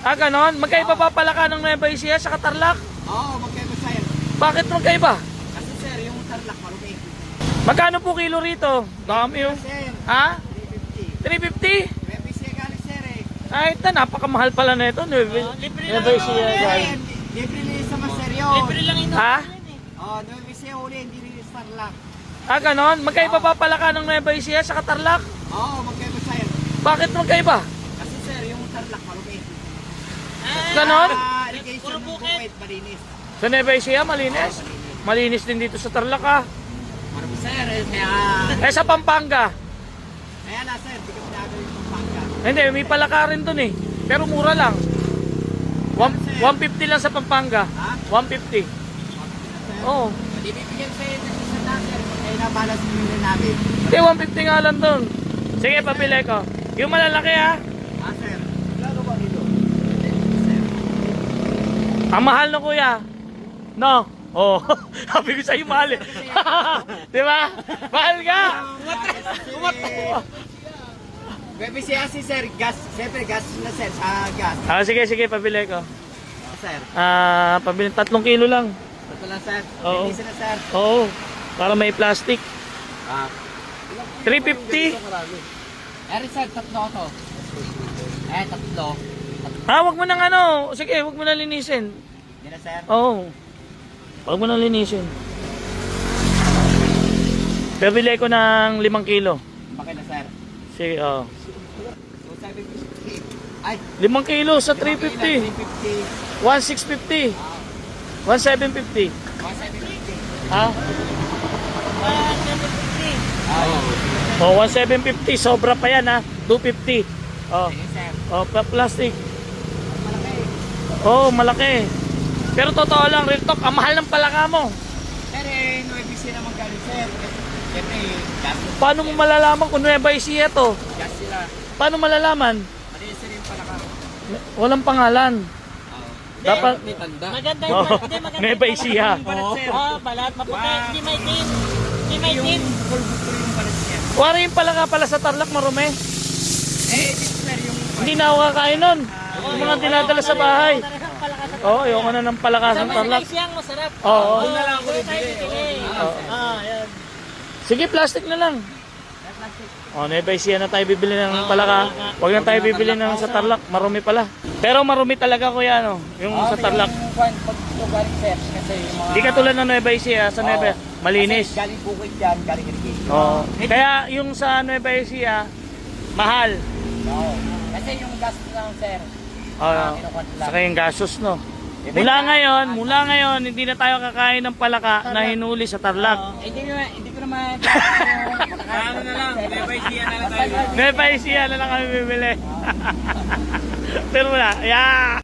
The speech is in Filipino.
Ah, ganon? Magkaiba ba pala ka ng Nueva Ecija sa Tarlac? Oo, magkaiba sir. Bakit magkaiba? Kasi sir, yung Tarlac marumi. Magkano po kilo rito? Dami yung... Sir, Ha? 350. 350? Nueva Ecija galing sir eh. Ay, ito, napakamahal pala na ito. Nueva Ecija, guys. Libre rin sa Maseryo. Libre lang ino. Ha? Oo, Nueva Ecija uli, hindi rin sa Tarlac. Ah, ganon? Magkaiba ba pala ka ng Nueva Ecija sa Tarlac? Oo, magkaiba sir. Bakit magkaiba? Kasi sir, yung Tarlac marumi. Ganon? Irrigation Puro ng bukid. bukid, malinis. Sa Nueva Ecija, malinis? Malinis din dito sa Tarlac, ah. Marumi sir, kaya... Eh, sa Pampanga? Kaya na sir, di ka pinagawin yung Pampanga. Hindi, may palakarin dun eh. Pero mura lang. 150 lang sa Pampanga. Ha? 150. Oo. Hindi bibigyan sa'yo ng isa na sir, kaya nabalas nyo namin. Hindi, 150 nga lang dun. Sige, pabili ko. Yung malalaki, ha? Ah sir, lalo ba dito? Ang mahal no, kuya. No? Oh, sabi ko sa'yo mahal eh. Di ba? Mahal ka. Bebe siya si sir, gas, siyempre gas na sir, sa gas. Ah, sige, sige, pabili ko. Sir, Ah, pabili 3 kilo lang. ito lang sir, Oo. hindi na sir. Oo. Para may plastic. Ah. 350. Eri sir, tatlo to. Tatlo. Ah, wag mo nang ano. Sige, wag mo na linisin. Hindi na sir. Oo. Wag mo na linisin. Pabili ko ng 5 kilo. Bakit na sir? Sige, oh. So 750. Ay, 5 kilo sa 350. 350. 1650. 1750. 150. Ha? Oh, 1750. Sobra pa yan, ha? 250. Oh. Sige sir. Oh, plastic. Malaki. Oh, malaki. Pero totoo lang, real talk, ang mahal ng palaka mo. Sir, Nueva Ecija naman galing sir. Siyempre, gas. Paano mo malalaman kung Nueva Ecija to? Gas sila. Paano malalaman? Malinis rin pala ka. Walang pangalan. Dapat May tanda. Maganda Oh, yung hindi maganda. Nueva Ecija. Oh, balat maputi. Hindi may tin. Hindi may tin. Full gusto yung balat niya. Wari yung palaka pala sa Tarlac, marumi. Sir, yung... Hindi na ako kakain nun. Yung mga dinadala sa bahay. Oo, ayoko na ng palaka sa Tarlac. Siyang masarap. Oo. Doon na lang ako bibili. Yan. Sige, plastic na lang. O, Nueva Ecija na tayo bibili ng palaka. Huwag na tayo bibili ng sa Tarlac. Marumi pala. Pero marumi talaga, kuya, no? Yung sa Tarlac. Pag ito galing sir, kasi yung mga... Hindi katulad ng Nueva Ecija. Sa Nueva, malinis. Kasi galing bukid yan, galing irrigation. Oo. Kaya yung sa Nueva Ecija, mahal. Oo. Kasi yung gas lang sir. Oo. Saka yung gasos, no? Mula ngayon, hindi na tayo kakain ng palaka na hinuli sa Tarlac. Hindi ko naman... Ano na lang, Nueva Ecija na lang tayo. Nueva Ecija na lang kami bibili. Pero wala. Yeah!